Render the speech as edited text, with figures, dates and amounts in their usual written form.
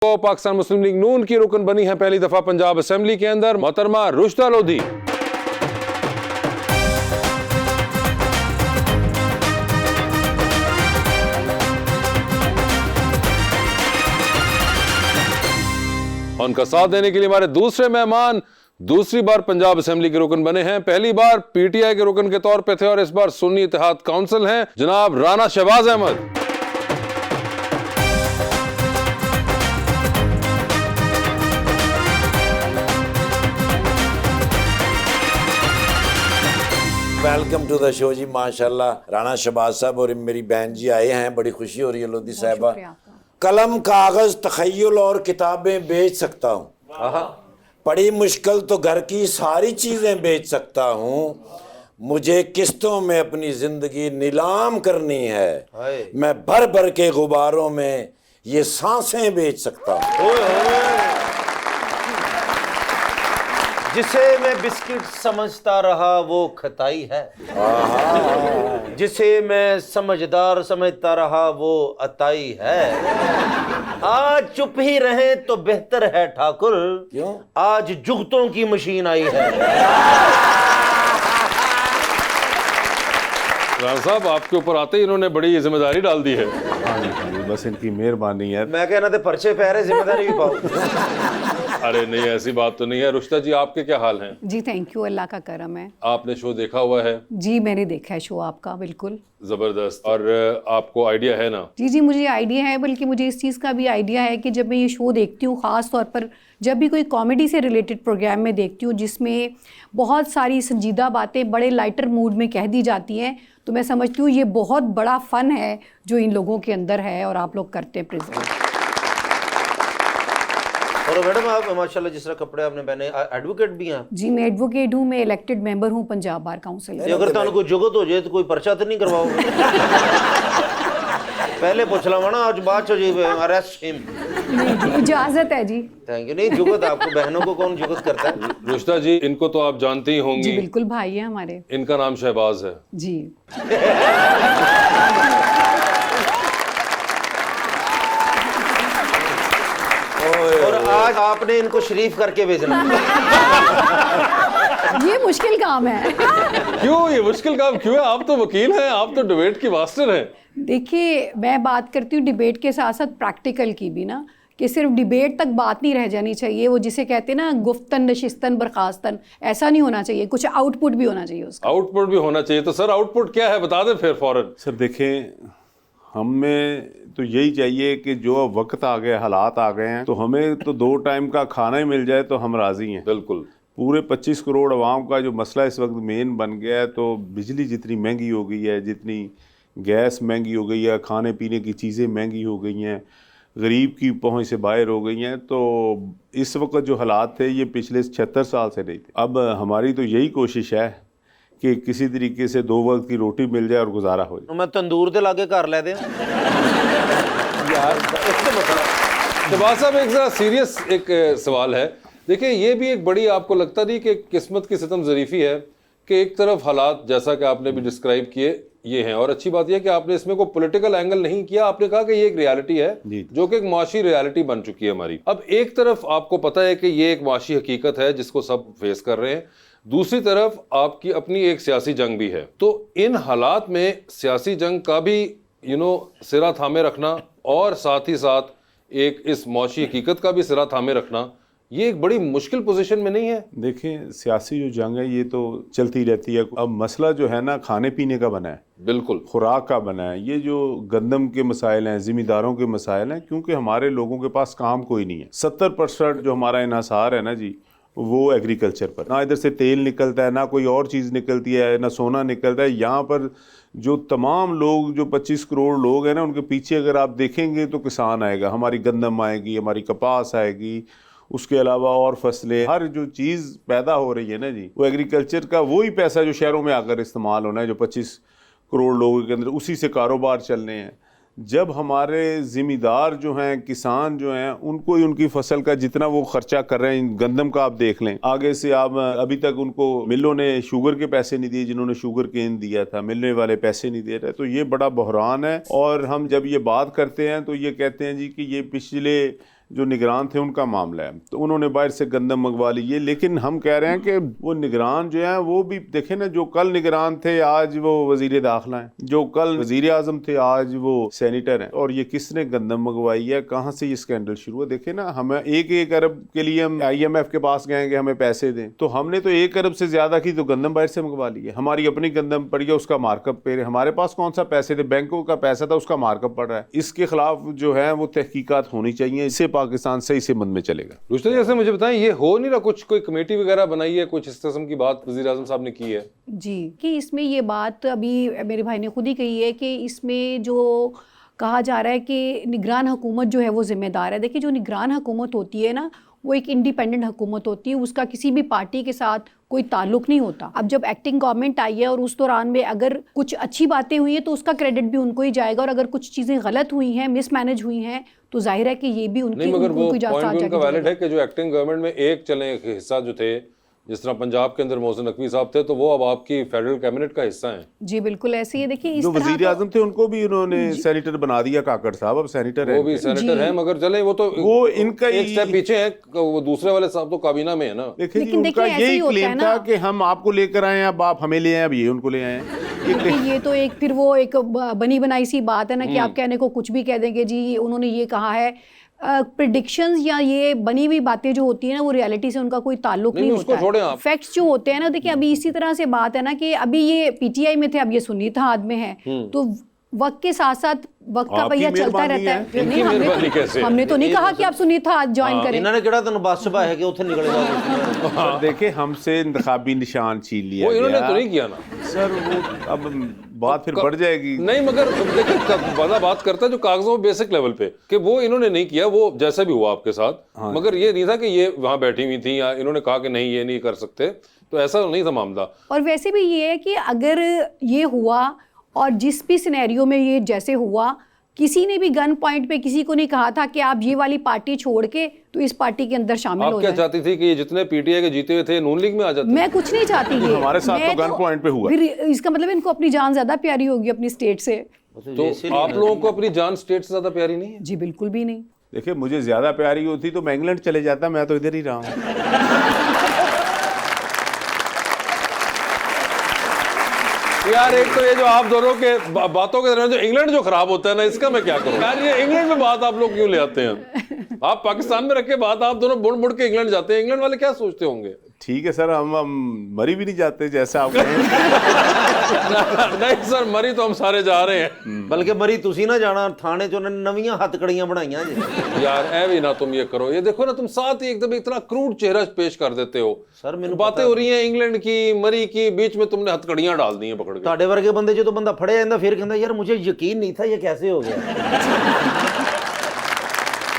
तो पाकिस्तान मुस्लिम लीग नून की रुकन बनी है पहली दफा पंजाब असेंबली के अंदर मोहतरमा रुश्दा लोधी। उनका साथ देने के लिए हमारे दूसरे मेहमान दूसरी बार पंजाब असेंबली के रुकन बने हैं। पहली बार पीटीआई के रुकन के तौर पे थे और इस बार सुन्नी इत्तेहाद काउंसिल हैं जनाब Rana Shahbaz Ahmed. Welcome to the show ji. माशाल्लाह राना शहबाज साहब और मेरी बहन जी आए हैं, बड़ी खुशी हो रही है। लोधी साहबा, कलम कागज तखय्युल और किताबें बेच सकता हूँ, बड़ी मुश्किल तो घर की सारी चीज़ें बेच सकता हूँ, मुझे किस्तों में अपनी ज़िंदगी नीलाम करनी है, मैं भर भर के गुब्बारों में ये सांसें बेच सकता हूँ। जिसे मैं बिस्किट समझता रहा वो खताई है, जिसे मैं समझदार समझता रहा वो अताई है। आज चुप ही रहे तो बेहतर है ठाकुर, क्यों? आज जुगतों की मशीन आई है। राना साहब आपके ऊपर आते ही इन्होंने बड़ी जिम्मेदारी डाल दी है। बस इनकी मेहरबानी है। मैं कहना थे पर्चे पे रहे, जिम्मेदारी भी पाओ। अरे नहीं, ऐसी बात तो नहीं है। रुश्दा जी आपके क्या हाल हैं? जी थैंक यू, अल्लाह का करम है। आपने शो देखा हुआ है? जी मैंने देखा है शो आपका, बिल्कुल जबरदस्त। और आपको आइडिया है ना? जी मुझे आइडिया है, बल्कि मुझे इस चीज़ का भी आइडिया है कि जब मैं ये शो देखती हूँ, ख़ास तौर पर जब भी कोई कॉमेडी से रिलेटेड प्रोग्राम में देखती हूँ जिसमें बहुत सारी संजीदा बातें बड़े लाइटर मूड में कह दी जाती हैं, तो मैं समझती हूँ ये बहुत बड़ा फ़न है जो इन लोगों के अंदर है और आप लोग करते हैं प्रेजेंट। और मैडम आप माशाल्लाह जिस तरह कपड़े आपने पहने, एडवोकेट भी हैं? जी मैं एडवोकेट हूँ, मैं इलेक्टेड मेंबर हूँ पंजाब बार काउंसिल। अगर तुहानू कोई जुगत हो जाए तो कोई पर्चा तो नहीं करवाओगे? पहले पूछ ला ना, आज बात हो जाए अरेस्ट हिम। नहीं जी, इजाज़त है जी। Thank you. नहीं जुगत आपको बहनों को कौन जुगत करता है? रुश्दा जी इनको तो आप जानती ही जी होंगी। बिल्कुल भाई है हमारे। इनका नाम शहबाज है जी। और आज आपने इनको शरीफ करके भेजना। ये मुश्किल काम है। क्यों? ये मुश्किल काम क्यों है? आप तो वकील हैं, आप तो डिबेट की मास्टर हैं। देखिए मैं बात करती हूँ डिबेट के साथ साथ प्रैक्टिकल की भी ना, कि सिर्फ डिबेट तक बात नहीं रह जानी चाहिए, वो जिसे कहते हैं ना गुफ्तन नशिस्तन बर्खास्तन, ऐसा नहीं होना चाहिए, कुछ आउटपुट भी होना चाहिए उसका। आउटपुट भी होना चाहिए। तो सर आउटपुट क्या है बता दें फिर फौरन। सर देखें, हमें तो यही चाहिए कि जो वक्त आ गए, हालात आ गए हैं, तो हमें तो 2 टाइम का खाना ही मिल जाए तो हम राज़ी हैं। बिल्कुल। पूरे 25 करोड़ आवाम का जो मसला इस वक्त मेन बन गया है, तो बिजली जितनी महंगी हो गई है, जितनी गैस महंगी हो गई है, खाने पीने की चीज़ें महंगी हो गई हैं, गरीब की पहुंच से बाहर हो गई हैं, तो इस वक्त जो हालात थे ये पिछले 76 साल से नहीं थे। अब हमारी तो यही कोशिश है कि किसी तरीके से 2 वक्त की रोटी मिल जाए और गुजारा हो जाए। मैं तंदूर दे लागे घर ले दे यार। शहबाज साहब एक ज़रा सीरियस एक सवाल है। देखिए ये भी एक बड़ी आपको लगता नहीं कि किस्मत की सितम ज़रीफ़ी है कि एक तरफ हालात जैसा कि आपने भी डिस्क्राइब किए ये हैं, और अच्छी बात यह है कि आपने इसमें कोई पॉलिटिकल एंगल नहीं किया। आपने कहा कि ये एक रियलिटी है जो कि एक माशी रियलिटी बन चुकी है हमारी। अब एक तरफ आपको पता है कि ये एक माशी हकीकत है जिसको सब फेस कर रहे हैं, दूसरी तरफ आपकी अपनी एक सियासी जंग भी है। तो इन हालात में सियासी जंग का भी सिरा थामे रखना और साथ ही साथ एक इस मौशी हकीकत का भी सिरा थामे रखना, ये एक बड़ी मुश्किल पोजीशन में नहीं है? देखें सियासी जो जंग है ये तो चलती रहती है। अब मसला जो है ना खाने पीने का बना है, बिल्कुल खुराक का बना है। ये जो गंदम के मसाइल हैं, ज़िम्मेदारों के मसाइल हैं, क्योंकि हमारे लोगों के पास काम कोई नहीं है। 70% जो हमारा इन्हासार है ना जी, वो एग्रीकल्चर पर। ना इधर से तेल निकलता है, ना कोई और चीज़ निकलती है, ना सोना निकलता है। यहाँ पर जो तमाम लोग, जो 25 करोड़ लोग हैं ना, उनके पीछे अगर आप देखेंगे तो किसान आएगा, हमारी गंदम आएगी, हमारी कपास आएगी, उसके अलावा और फसलें, हर जो चीज़ पैदा हो रही है ना जी, वो एग्रीकल्चर का वही पैसा जो शहरों में आकर इस्तेमाल होना है, जो 25 करोड़ लोगों के अंदर उसी से कारोबार चलने हैं। जब हमारे ज़िम्मेदार जो हैं, किसान जो हैं, उनको ही उनकी फसल का जितना वो खर्चा कर रहे हैं, गंदम का आप देख लें, आगे से आप अभी तक उनको मिलों ने शुगर के पैसे नहीं दिए, जिन्होंने शुगर केन दिया था, मिलने वाले पैसे नहीं दे रहे, तो ये बड़ा बहरान है। और हम जब ये बात करते हैं तो ये कहते हैं जी कि ये पिछले जो निगरान थे उनका मामला है, तो उन्होंने बाहर से गंदम मंगवा ली है। लेकिन हम कह रहे हैं कि वो निगरान जो है वो भी देखें ना, जो कल निगरान थे आज वो वजीर दाखिला हैं, जो कल वजीर आजम थे आज वो सेनेटर हैं। और ये किसने गंदम मंगवाई है, कहाँ से ये स्कैंडल शुरू हुआ? देखे ना, हमें 1 अरब के लिए हम IMF के पास गए कि हमें पैसे दें, तो हमने तो 1 अरब से ज्यादा की तो गंदम बाहर से मंगवा ली है। हमारी अपनी गंदम पड़ी है, उसका मार्कअप पे, हमारे पास कौन सा पैसे थे, बैंकों का पैसा था, उसका मार्कअप पड़ रहा है। इसके खिलाफ जो है वो तहकीकात होनी चाहिए, इससे पाकिस्तान सही से मंद में चलेगा। रुश्ता जी, ऐसे मुझे बताएं, ये हो नहीं रहा कुछ, कोई कमेटी वगैरह बनाई है, कुछ इस किस्म की बात वज़ीर आज़म साहब ने की है? जी, कि इसमें ये बात अभी मेरे भाई ने खुद ही कही है कि इसमें जो कहा जा रहा है कि निगरान हुकूमत जो है वो जिम्मेदार है। देखिए, जो निगरान हुकूमत होती है ना, वो एक इंडिपेंडेंट हुकूमत होती है, उसका किसी भी पार्टी के साथ कोई ताल्लुक नहीं होता। अब जब एक्टिंग गवर्नमेंट आई है और उस दौरान में अगर कुछ अच्छी बातें हुई हैं तो उसका क्रेडिट भी उनको ही जाएगा, और अगर कुछ चीज़ें गलत हुई हैं, मिसमैनेज हुई हैं, तो जाहिर है कि ये भी उनकी नहीं, मगर वो उनको पॉइंट भी उनका वैलिड है कि जो एक्टिंग गवर्नमेंट में एक चले हिस्सा जो थे, जिस तरह पंजाब के अंदर मोहसिन नकवी साहब थे, तो वो अब आपकी फेडरल कैबिनेट का हिस्सा हैं। जी बिल्कुल ऐसे ही है। देखिए, इस जो तरह वजीर आजम थे उनको भी उन्होंने सेनेटर बना दिया, काकड़ साहब अब सेनेटर है। वो भी सेनेटर हैं, मगर चले वो तो वो इनका एक स्टेप पीछे है, वो दूसरे वाले साहब तो काबीना में है ना। देखिए जी, लेकिन उनका देखिए, ऐसे ही यही होता है क्लेम ना। था कि हम आपको लेकर आए, अब आप हमें ले आए, अब ये उनको ले आए। ये तो एक फिर वो एक बनी बनाई सी बात है ना कि आप कहने को कुछ भी कह देंगे जी उन्होंने ये कहा है। प्रिडिक्शंस या ये बनी हुई बातें जो होती है ना, वो रियलिटी से उनका कोई ताल्लुक नहीं उसको होता छोड़ें है। आप। फैक्ट्स जो होते हैं ना, देखिए अभी इसी तरह से बात है ना कि अभी ये PTI में थे, अब ये सुन्नी इत्तेहाद में है, तो वक्त के साथ साथ वक्त का आपकी पहिया चलता मेहरबानी रहता है। है। इनकी नहीं, मेहरबानी कैसे? हमने तो नहीं कहा कि आप सुन्नी इत्तेहाद ज्वाइन करें। इन्होंने केड़ा तेन बस छपा है कि उथे निकले जाओ। सर देखिए, हमसे इंतखाबी निशान छीन लिया वो इन्होंने गया। तो नहीं किया ना सर वो अब बात फिर बढ़ जाएगी। नहीं, मगर देखिए बड़ा बात करता है जो कागजों में बेसिक लेवल पे कि वो इन्होंने नहीं किया, वो जैसा भी हुआ आपके साथ, मगर ये नहीं था कि ये वहां बैठी हुई थी या इन्होंने कहा कि नहीं ये नहीं कर सकते, तो ऐसा नहीं था मामला। और वैसे भी ये है कि अगर ये हुआ और जिस भी सिनेरियो में ये जैसे हुआ, किसी ने भी गन पॉइंट पे किसी को नहीं कहा था कि आप ये वाली पार्टी छोड़ के तो इस पार्टी के अंदर शामिल आप हो क्या जाएं। चाहती थी कि ये जितने PTI के जीते हुए थे नून लीग में आ जाते? मैं कुछ नहीं चाहती थी। हमारे साथ मैं तो गन पॉइंट पे हुआ। फिर इसका मतलब इनको अपनी जान ज्यादा प्यारी होगी अपनी स्टेट से। तो आप लोगों को अपनी जान स्टेट से ज्यादा प्यारी नहीं है? जी बिल्कुल भी नहीं। देखिए, मुझे ज्यादा प्यारी होती तो मैं इंग्लैंड चले जाता, मैं तो इधर ही रहा हूँ। यार, एक तो ये जो आप दोनों के बातों के दरमियान जो इंग्लैंड जो खराब होता है ना, इसका मैं क्या करूं यार। ये इंग्लैंड में बात आप लोग क्यों ले आते हैं? आप पाकिस्तान में रख के बात आप दोनों मुड़ मुड़ के इंग्लैंड जाते हैं। इंग्लैंड वाले क्या सोचते होंगे? ठीक है सर, हम मरी भी नहीं जाते जैसा आप कहें। नहीं सर, मरी तो हम सारे जा रहे हैं। बल्कि मरी तुसी ना जाना, थाने च उन्होंने नवीं हथकड़ियां बनाइयां जी। यार ऐ भी ना तुम ये करो, ये देखो ना तुम साथ ही एकदम इतना क्रूड चेहरा पेश कर देते हो। सर मैंने बातें हो रही हैं इंग्लैंड की, मरी की, बीच में तुमने हथकड़ियां डाल दी हैं पकड़ के। ਤੁਹਾਡੇ ਵਰਗੇ ਬੰਦੇ ਜਦੋਂ ਬੰਦਾ ਫੜਿਆ ਜਾਂਦਾ ਫਿਰ ਕਹਿੰਦਾ ਯਾਰ मुझे यकीन नहीं था ये कैसे हो गया।